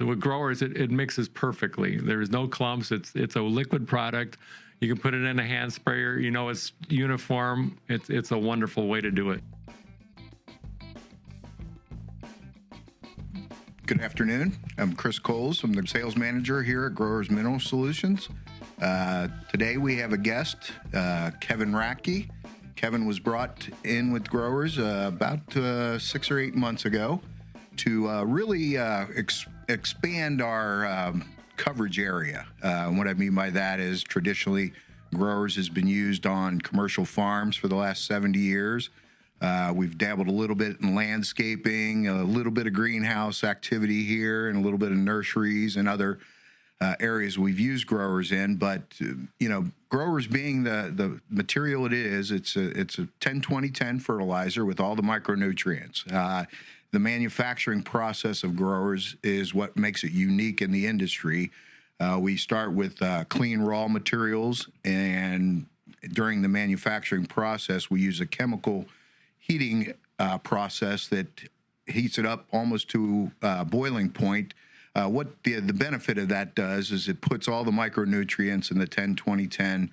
with growers, it mixes perfectly. There's no clumps. It's a liquid product. You can put it in a hand sprayer. It's uniform. It's a wonderful way to do it. Good afternoon. I'm Chris Kohl. I'm the sales manager here at Growers Mineral Solutions. Today we have a guest, Kevin Radke. Kevin was brought in with growers about 6 or 8 months ago to really expand our coverage area. What I mean by that is traditionally growers has been used on commercial farms for the last 70 years. We've dabbled a little bit in landscaping, a little bit of greenhouse activity here, and a little bit of nurseries and other areas we've used growers in. But growers being the material it is, it's a 10-20-10 fertilizer with all the micronutrients. The manufacturing process of growers is what makes it unique in the industry. We start with clean raw materials, and during the manufacturing process, we use a chemical heating process that heats it up almost to boiling point. What the benefit of that does is it puts all the micronutrients in the 10-20-10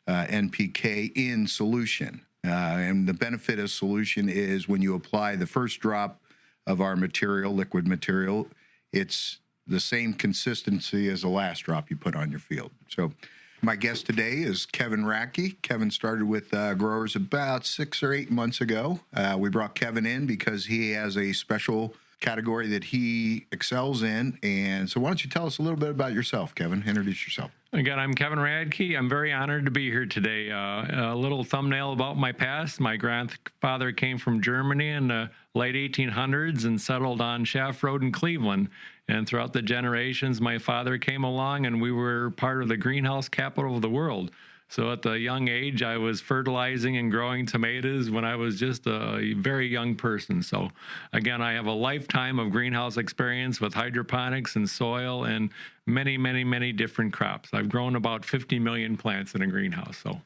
NPK in solution. And the benefit of solution is when you apply the first drop of our material, liquid material, it's the same consistency as the last drop you put on your field. So my guest today is Kevin Radke. Kevin started with growers about 6 or 8 months ago. We brought Kevin in because he has a special category that he excels in. And so why don't you tell us a little bit about yourself, Kevin? Introduce yourself. Again, I'm Kevin Radke. I'm very honored to be here today. A little thumbnail about my past. My grandfather came from Germany in the late 1800s and settled on Shaft Road in Cleveland. And throughout the generations, my father came along and we were part of the greenhouse capital of the world. So at the young age, I was fertilizing and growing tomatoes when I was just a very young person. So again, I have a lifetime of greenhouse experience with hydroponics and soil and many, many, many different crops. I've grown about 50 million plants in a greenhouse. So.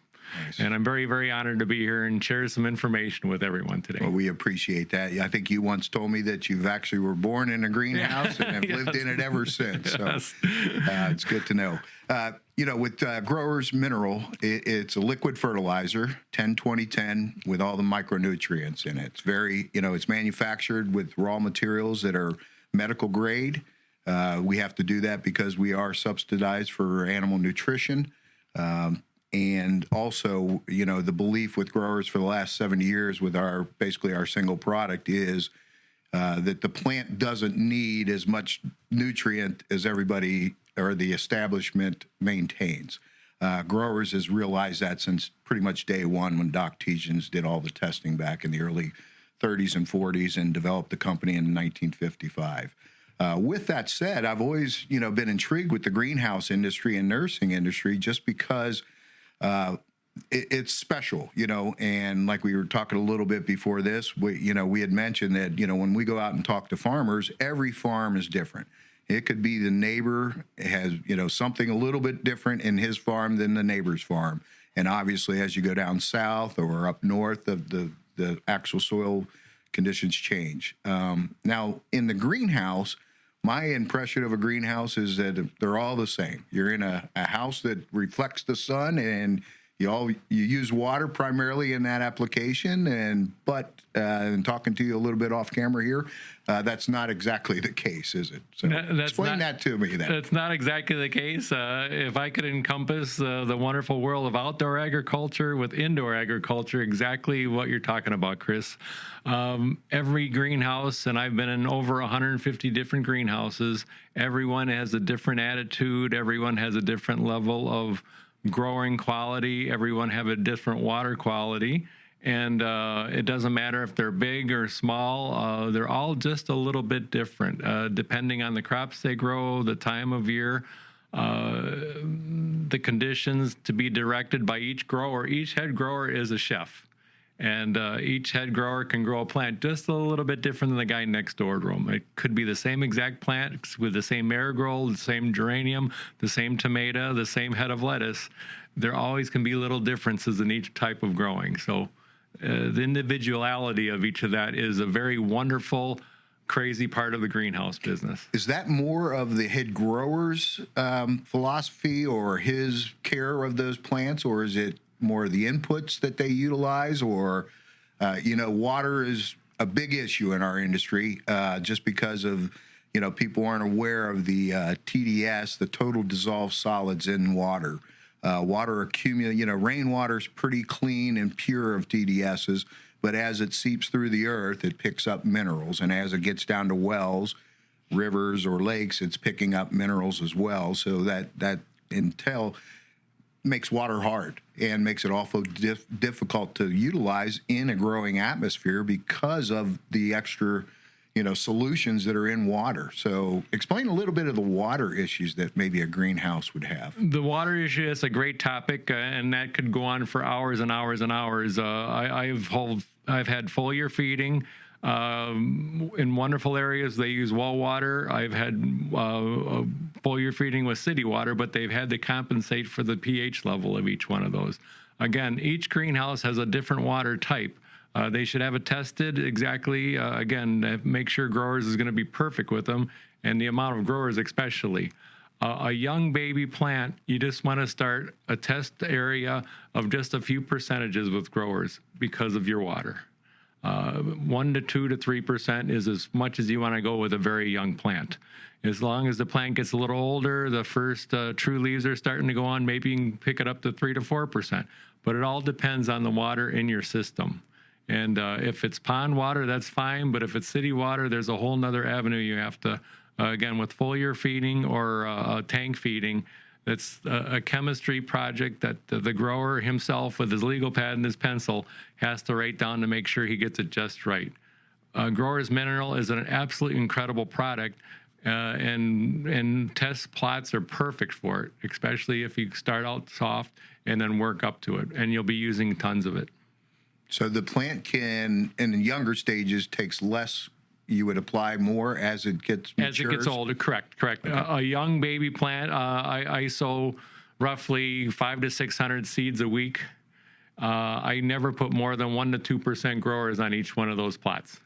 Nice. And I'm very, very honored to be here and share some information with everyone today. Well, we appreciate that. I think you once told me that you've actually were born in a greenhouse and have Yes. lived in it ever since. So Yes. It's good to know. With Growers Mineral, it's a liquid fertilizer, 10-20-10, with all the micronutrients in it. It's very, it's manufactured with raw materials that are medical grade. We have to do that because we are subsidized for animal nutrition. And also, the belief with growers for the last 70 years with our single product is that the plant doesn't need as much nutrient as everybody or the establishment maintains. Growers has realized that since pretty much day one when Doc Tietjens did all the testing back in the early 30s and 40s and developed the company in 1955. With that said, I've always, been intrigued with the greenhouse industry and nursing industry just because it's special, and like we were talking a little bit before this, we had mentioned that, when we go out and talk to farmers, every farm is different. It could be the neighbor has, something a little bit different in his farm than the neighbor's farm. And obviously, as you go down south or up north, the actual soil conditions change. Now, in the greenhouse, my impression of a greenhouse is that they're all the same. You're in a house that reflects the sun, and you use water primarily in that application. But talking to you a little bit off camera here, that's not exactly the case, is it? So explain that to me. That's not exactly the case. If I could encompass the wonderful world of outdoor agriculture with indoor agriculture, exactly what you're talking about, Chris. Every greenhouse, and I've been in over 150 different greenhouses, everyone has a different attitude. Everyone has a different level of growing quality. Everyone have a different water quality. And it doesn't matter if they're big or small. They're all just a little bit different, depending on the crops they grow, the time of year, the conditions to be directed by each grower. Each head grower is a chef. And each head grower can grow a plant just a little bit different than the guy next door to him. It could be the same exact plant with the same marigold, the same geranium, the same tomato, the same head of lettuce. There always can be little differences in each type of growing. So the individuality of each of that is a very wonderful crazy part of the greenhouse business. Is that more of the head grower's philosophy or his care of those plants, or is it more of the inputs that they utilize? Or, water is a big issue in our industry just because of, people aren't aware of the TDS, the total dissolved solids in water. Water accumulate, rainwater's pretty clean and pure of TDSs, but as it seeps through the earth, it picks up minerals. And as it gets down to wells, rivers, or lakes, it's picking up minerals as well. So that intel makes water hard and makes it awful difficult to utilize in a growing atmosphere because of the extra solutions that are in water. So explain a little bit of the water issues that maybe a greenhouse would have. The water issue is a great topic, and that could go on for hours and hours and hours. I've had foliar feeding in wonderful areas. They use well water. I've had foliar feeding with city water, but they've had to compensate for the pH level of each one of those. Again, each greenhouse has a different water type. They should have it tested exactly, make sure growers is going to be perfect with them, and the amount of growers especially. A young baby plant, you just want to start a test area of just a few percentages with growers because of your water. 1 to 2 to 3% is as much as you want to go with a very young plant. As long as the plant gets a little older, the first true leaves are starting to go on, maybe you can pick it up to 3 to 4%. But it all depends on the water in your system. And if it's pond water, that's fine. But if it's city water, there's a whole nother avenue you have to, with foliar feeding or tank feeding. It's a chemistry project that the grower himself with his legal pad and his pencil has to write down to make sure he gets it just right. Grower's Mineral is an absolutely incredible product, and test plots are perfect for it, especially if you start out soft and then work up to it, and you'll be using tons of it. So the plant can, in the younger stages, takes less. You would apply more as it gets matures? As it gets older, correct. Okay. A young baby plant, I sow roughly 500 to 600 seeds a week. I never put more than 1 to 2% growers on each one of those plots,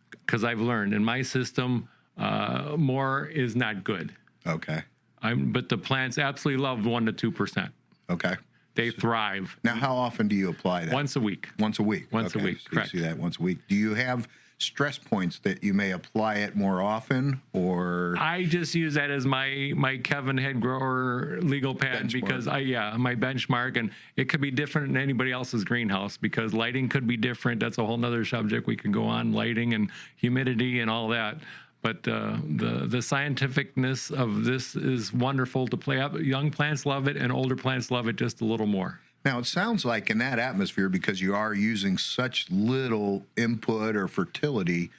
because I've learned in my system, more is not good. Okay. But the plants absolutely love 1 to 2%. Okay. They thrive. Now, how often do you apply that? Once a week. Once a week. Once a week, so correct. You see that once a week. Do you have stress points that you may apply it more often, or? I just use that as my Kevin head grower legal pad benchmark. Because my benchmark, and it could be different than anybody else's greenhouse because lighting could be different. That's a whole nother subject we could go on, lighting and humidity and all that. But the scientificness of this is wonderful to play up. Young plants love it, and older plants love it just a little more. Now, it sounds like in that atmosphere, because you are using such little input or fertility,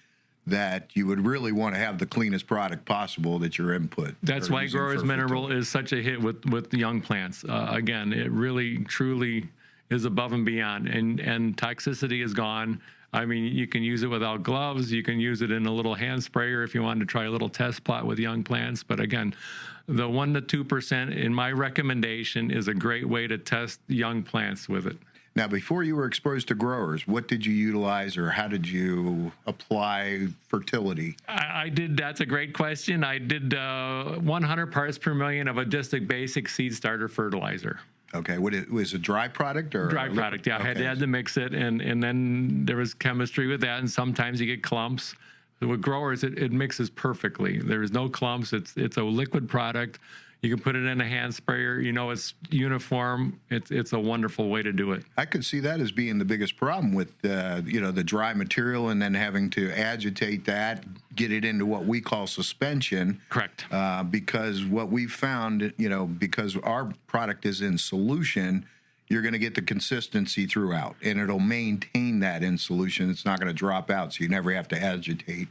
that you would really want to have the cleanest product possible that your input. That's why Grower's Mineral is such a hit with the young plants. Again, it really, truly is above and beyond, and toxicity is gone. I mean, you can use it without gloves. You can use it in a little hand sprayer if you wanted to try a little test plot with young plants. But again, the 1 to 2% in my recommendation is a great way to test young plants with it. Now, before you were exposed to growers, what did you utilize, or how did you apply fertility? I did. That's a great question. I did 100 parts per million of a just a basic seed starter fertilizer. Okay, was it a dry product or dry product? Yeah, okay. I had to mix it, and then there was chemistry with that, and sometimes you get clumps. With growers, it mixes perfectly. There's no clumps. It's a liquid product. You can put it in a hand sprayer. It's uniform. It's a wonderful way to do it. I could see that as being the biggest problem with the dry material, and then having to agitate that, get it into what we call suspension. Correct. Because what we've found, because our product is in solution, you're going to get the consistency throughout, and it'll maintain that in solution. It's not going to drop out, so you never have to agitate,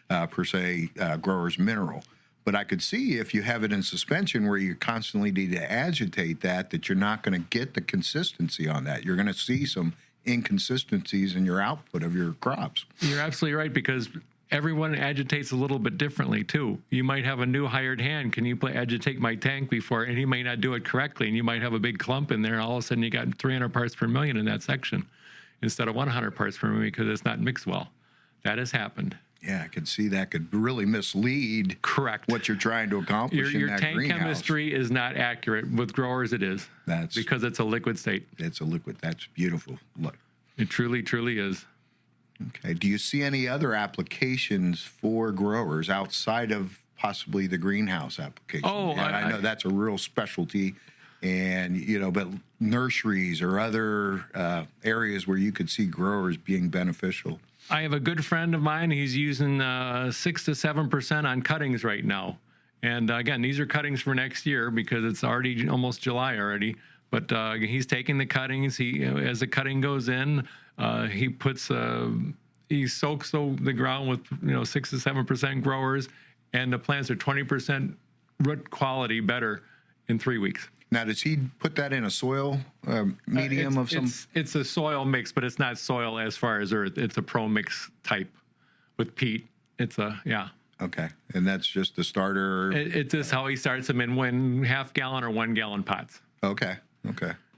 per se, Grower's Mineral. But I could see if you have it in suspension where you constantly need to agitate that you're not going to get the consistency on that. You're going to see some inconsistencies in your output of your crops. You're absolutely right, because everyone agitates a little bit differently, too. You might have a new hired hand. Can you agitate my tank before? And he may not do it correctly, and you might have a big clump in there, and all of a sudden you got 300 parts per million in that section instead of 100 parts per million because it's not mixed well. That has happened. Yeah, I could see that could really mislead Correct. what you're trying to accomplish in Your that tank greenhouse. chemistry is not accurate. With growers, it is. Because it's a liquid state. It's a liquid. That's beautiful. Look. It truly, truly is. Okay. Do you see any other applications for growers outside of possibly the greenhouse application? Oh, I know that's a real specialty, and but nurseries or other areas where you could see growers being beneficial. I have a good friend of mine. He's using 6 to 7% on cuttings right now. And again, these are cuttings for next year because it's already almost July already. But he's taking the cuttings. As the cutting goes in, he soaks the ground with 6 to 7% growers, and the plants are 20% root quality better in 3 weeks. Now, does he put that in a soil medium of some? It's a soil mix, but it's not soil as far as earth. It's a pro mix type with peat. Okay, and that's just the starter. It's just how he starts them in half-gallon or 1-gallon pots. Okay.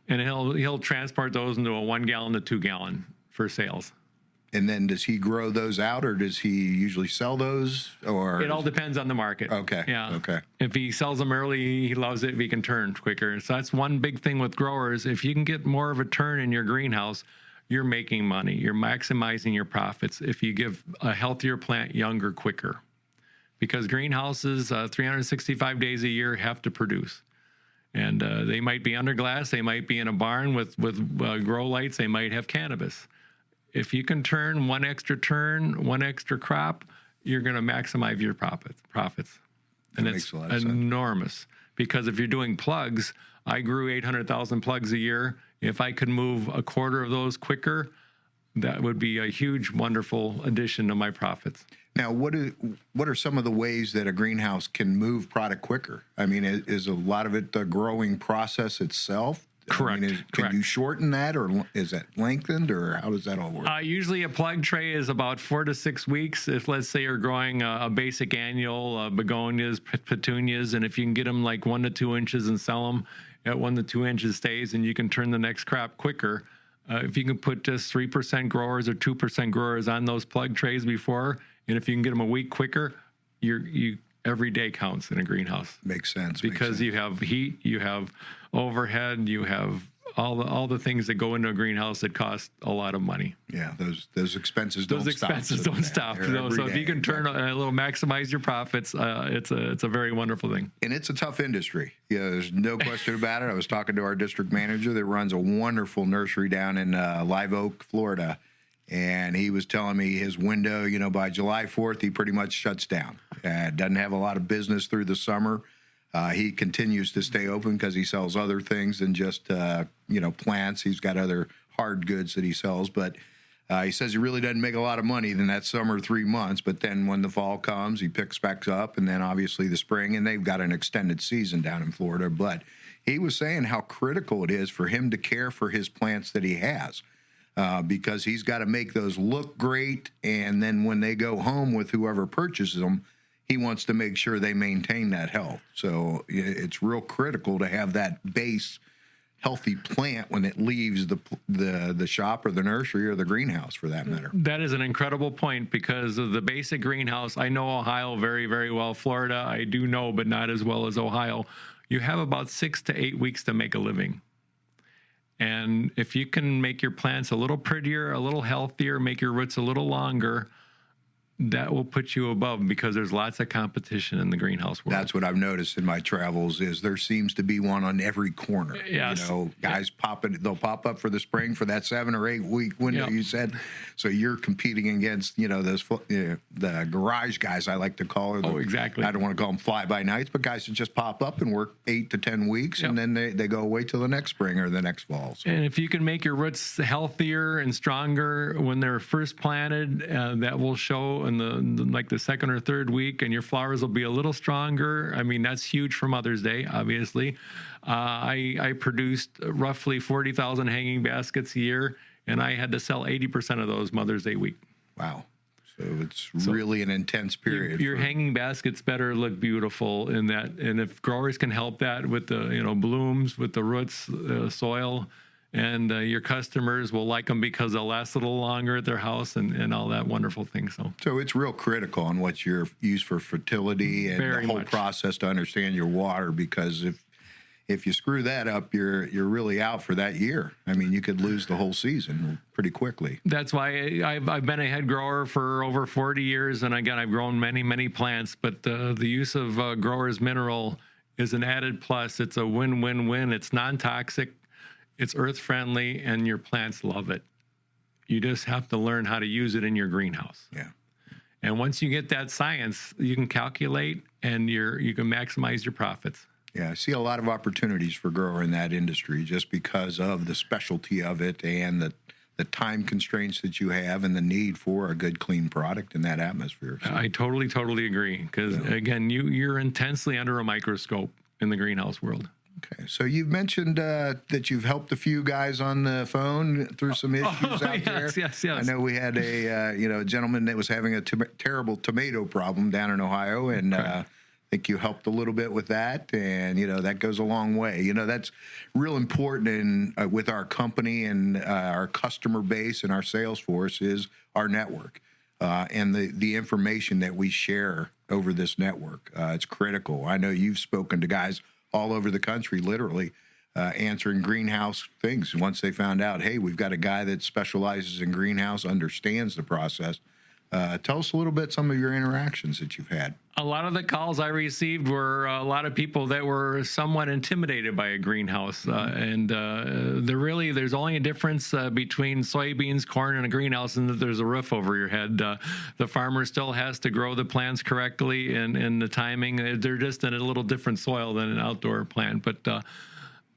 And he'll transport those into a 1-gallon to 2-gallon for sales. And then does he grow those out, or does he usually sell those? Or it all depends on the market. Okay. Yeah. Okay. If he sells them early, he loves it if he can turn quicker. So that's one big thing with growers. If you can get more of a turn in your greenhouse, you're making money. You're maximizing your profits if you give a healthier plant younger quicker. Because greenhouses, 365 days a year, have to produce. And they might be under glass. They might be in a barn with grow lights. They might have cannabis. If you can turn one extra crop, you're going to maximize your profits. And it's enormous. Because if you're doing plugs, I grew 800,000 plugs a year. If I could move a quarter of those quicker, that would be a huge, wonderful addition to my profits. Now, what are some of the ways that a greenhouse can move product quicker? I mean, is a lot of it the growing process itself? Correct. Can you shorten that, or is that lengthened, or how does that all work? Usually a plug tray is about 4 to 6 weeks. If, let's say, you're growing a basic annual, begonias, petunias, and if you can get them like 1 to 2 inches and sell them at 1 to 2 inches stays, and you can turn the next crop quicker. If you can put just 3% growers or 2% growers on those plug trays before, and if you can get them a week quicker, every day counts in a greenhouse. Makes sense. Because you have heat, you have overhead, you have all the things that go into a greenhouse that cost a lot of money. Yeah, those expenses don't stop. Those expenses don't stop. So if you can turn a little, maximize your profits, it's a very wonderful thing. And it's a tough industry. Yeah, there's no question about it. I was talking to our district manager that runs a wonderful nursery down in Live Oak, Florida, and he was telling me his window, by July 4th, he pretty much shuts down. Doesn't have a lot of business through the summer. He continues to stay open because he sells other things than just, plants. He's got other hard goods that he sells. But he says he really doesn't make a lot of money in that summer 3 months. But then when the fall comes, he picks back up. And then obviously the spring. And they've got an extended season down in Florida. But he was saying how critical it is for him to care for his plants that he has. Because he's got to make those look great. And then when they go home with whoever purchases them, he wants to make sure they maintain that health. So it's real critical to have that base healthy plant when it leaves the shop or the nursery or the greenhouse, for that matter. That is an incredible point, because of the basic greenhouse. I know Ohio very, very well. Florida, I do know, but not as well as Ohio. You have about 6 to 8 weeks to make a living. And if you can make your plants a little prettier, a little healthier, make your roots a little longer, that will put you above, because there's lots of competition in the greenhouse world. That's what I've noticed in my travels, is there seems to be one on every corner. Yes. Guys they'll pop up for the spring for that 7 or 8 week window you said. So you're competing against, those the garage guys, I like to call it. Exactly. I don't want to call them fly-by-nights, but guys that just pop up and work 8 to 10 weeks, and then they go away till the next spring or the next fall. So. And if you can make your roots healthier and stronger when they're first planted, that will show in the second or third week, and your flowers will be a little stronger. I mean, that's huge for Mother's Day, obviously. I produced roughly 40,000 hanging baskets a year, and I had to sell 80% of those Mother's Day week. Wow. So it's really an intense period. Your hanging baskets better look beautiful in that, and if growers can help that with the blooms, with the roots, soil, and your customers will like them because they'll last a little longer at their house and all that wonderful thing. So it's real critical on what you're used for fertility and Very the whole much. process to understand your water, because if you screw that up, you're really out for that year. I mean, you could lose the whole season pretty quickly. That's why I've been a head grower for over 40 years, and again, I've grown many plants. But the use of Growers Mineral is an added plus. It's a win-win-win. It's non-toxic, it's earth-friendly, and your plants love it. You just have to learn how to use it in your greenhouse. Yeah. And once you get that science, you can calculate and you can maximize your profits. Yeah, I see a lot of opportunities for grower in that industry just because of the specialty of it and the time constraints that you have and the need for a good, clean product in that atmosphere. So, I totally agree. Because, again, you're intensely under a microscope in the greenhouse world. okay, so you've mentioned that you've helped a few guys on the phone through some issues out there. Yes. I know we had a gentleman that was having a terrible tomato problem down in Ohio, and I think you helped a little bit with that, and that goes a long way. That's real important with our company and our customer base and our sales force is our network and the information that we share over this network. It's critical. I know you've spoken to guys all over the country, literally answering greenhouse things. Once they found out, hey, we've got a guy that specializes in greenhouse, understands the process. Tell us a little bit some of your interactions that you've had. A lot of the calls I received were a lot of people that were somewhat intimidated by a greenhouse. There's only a difference between soybeans, corn, and a greenhouse, and that there's a roof over your head. The farmer still has to grow the plants correctly and the timing. They're just in a little different soil than an outdoor plant. But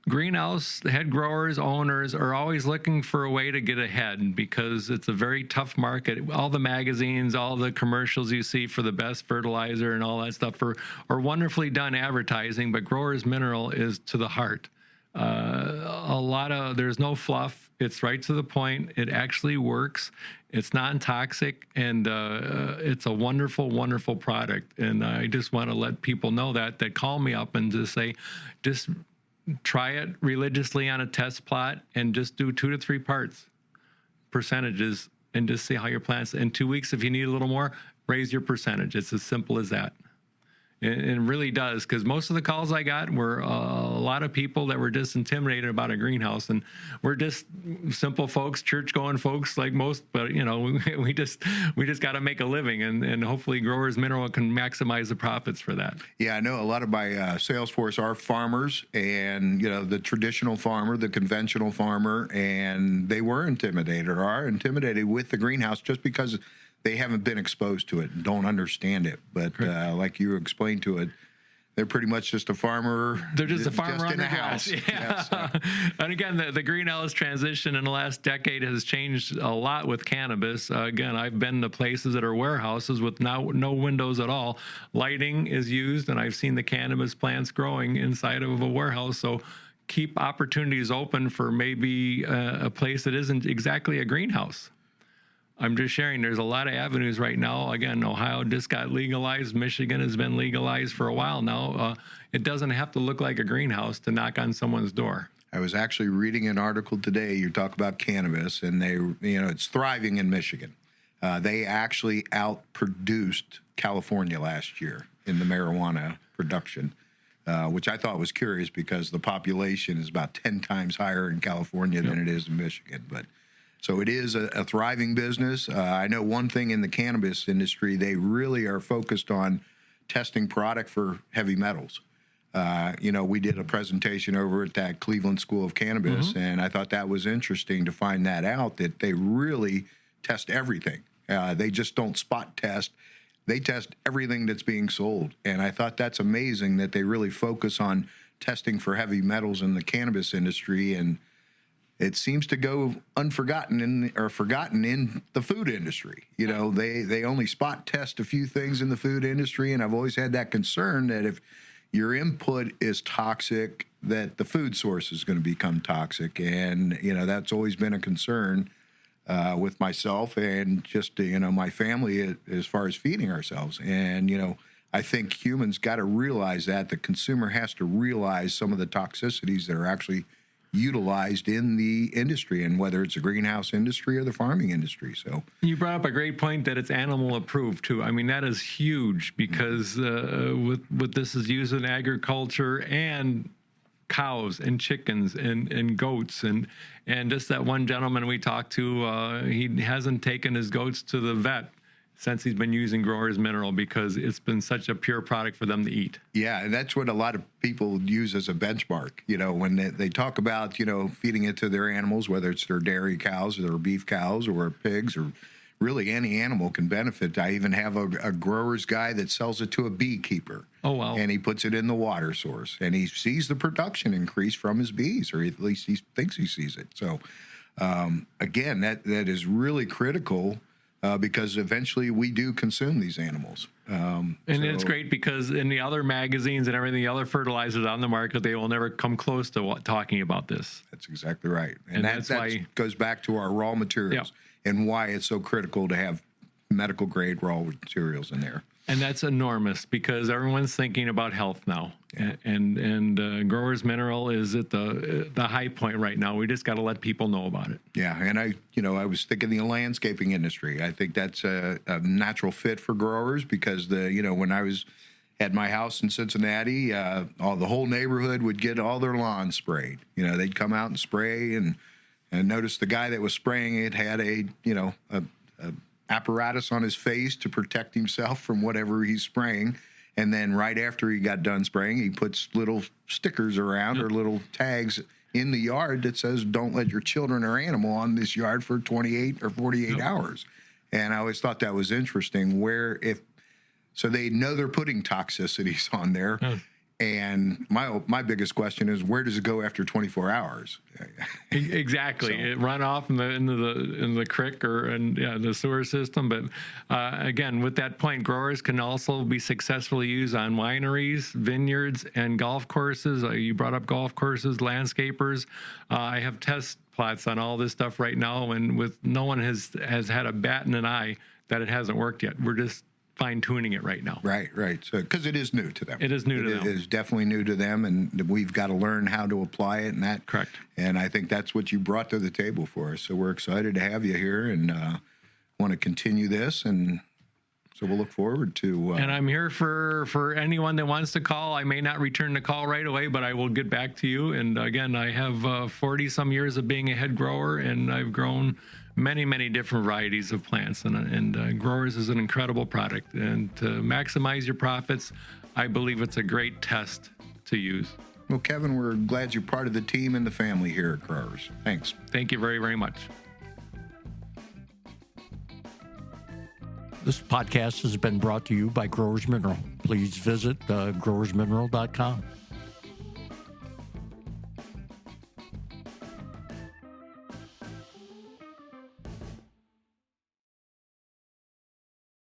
greenhouse head growers, owners are always looking for a way to get ahead because it's a very tough market. All the magazines, all the commercials you see for the best fertilizer and all that stuff are wonderfully done advertising, but Growers Mineral is to the heart. There's no fluff. It's right to the point. It actually works. It's non-toxic, and it's a wonderful product. And I just want to let people know that call me up and just say, just try it religiously on a test plot and just do 2 to 3 percentages and just see how your plants, in 2 weeks, if you need a little more, raise your percentage. It's as simple as that. It really does, because most of the calls I got were a lot of people that were just intimidated about a greenhouse, and we're just simple folks, church-going folks like most, but we just got to make a living, and hopefully Growers Mineral can maximize the profits for that. Yeah, I know a lot of my sales force are farmers, and the traditional farmer, the conventional farmer, and they were intimidated or are intimidated with the greenhouse just because they haven't been exposed to it and don't understand it. But like you explained to it, they're pretty much just a farmer. They're just a farmer in on the house. Yeah. And again, the greenhouse transition in the last decade has changed a lot with cannabis. Again, I've been to places that are warehouses with now no windows at all. Lighting is used, and I've seen the cannabis plants growing inside of a warehouse. So keep opportunities open for maybe a place that isn't exactly a greenhouse. I'm just sharing, there's a lot of avenues right now. Again, Ohio just got legalized. Michigan has been legalized for a while now. It doesn't have to look like a greenhouse to knock on someone's door. I was actually reading an article today. You talk about cannabis, and it's thriving in Michigan. They actually outproduced California last year in the marijuana production, which I thought was curious because the population is about 10 times higher in California than it is in Michigan. So it is a thriving business. I know one thing in the cannabis industry, they really are focused on testing product for heavy metals. We did a presentation over at that Cleveland School of Cannabis, and I thought that was interesting to find that out, that they really test everything. They just don't spot test. They test everything that's being sold. And I thought that's amazing that they really focus on testing for heavy metals in the cannabis industry, and it seems to go forgotten in the food industry. They only spot test a few things in the food industry, and I've always had that concern that if your input is toxic, that the food source is going to become toxic, and that's always been a concern with myself and just my family as far as feeding ourselves. And I think humans got to realize that the consumer has to realize some of the toxicities that are actually utilized in the industry, and whether it's the greenhouse industry or the farming industry. So You brought up a great point that it's animal approved too. I mean, that is huge because with this is used in agriculture and cows and chickens and goats and just that one gentleman we talked to, he hasn't taken his goats to the vet since he's been using Growers Mineral because it's been such a pure product for them to eat. yeah, and that's what a lot of people use as a benchmark. When they talk about, feeding it to their animals, whether it's their dairy cows or their beef cows or pigs or really any animal can benefit. I even have a grower's guy that sells it to a beekeeper. Oh, wow. And he puts it in the water source and he sees the production increase from his bees, or at least he thinks he sees it. So, again, that is really critical. Because eventually we do consume these animals. It's great because in the other magazines and everything, the other fertilizers on the market, they will never come close to talking about this. That's exactly right. And that's why goes back to our raw materials and why it's so critical to have medical grade raw materials in there. And that's enormous because everyone's thinking about health now. Yeah. And Growers Mineral is at the high point right now. We just got to let people know about it. Yeah, and I was thinking the landscaping industry. I think that's a natural fit for growers because when I had my house in Cincinnati, the whole neighborhood would get all their lawns sprayed. They'd come out and spray and notice the guy that was spraying it had a apparatus on his face to protect himself from whatever he's spraying. And then right after he got done spraying, he puts little stickers around or little tags in the yard that says, don't let your children or animal on this yard for 28 or 48 hours. And I always thought that was interesting so they know they're putting toxicities on there. And my biggest question is, where does it go after 24 hours? Exactly. It run off in the creek or the sewer system. But again, with that point, growers can also be successfully used on wineries, vineyards, and golf courses. You brought up golf courses, landscapers. I have test plots on all this stuff right now, and no one has had a bat in an eye that it hasn't worked yet. We're just fine-tuning it right now. Right. So, because it is new to them. It is new to them. It is definitely new to them, and we've got to learn how to apply it. And that, correct. And I think that's what you brought to the table for us. So we're excited to have you here, and want to continue this. And so we'll look forward to. And I'm here for anyone that wants to call. I may not return the call right away, but I will get back to you. And again, I have 40 some years of being a head grower, and I've grown many different varieties of plants, and Growers is an incredible product. And to maximize your profits, I believe it's a great test to use. Well, Kevin, we're glad you're part of the team and the family here at Growers. Thanks. Thank you very much. This podcast has been brought to you by Growers Mineral. Please visit growersmineral.com.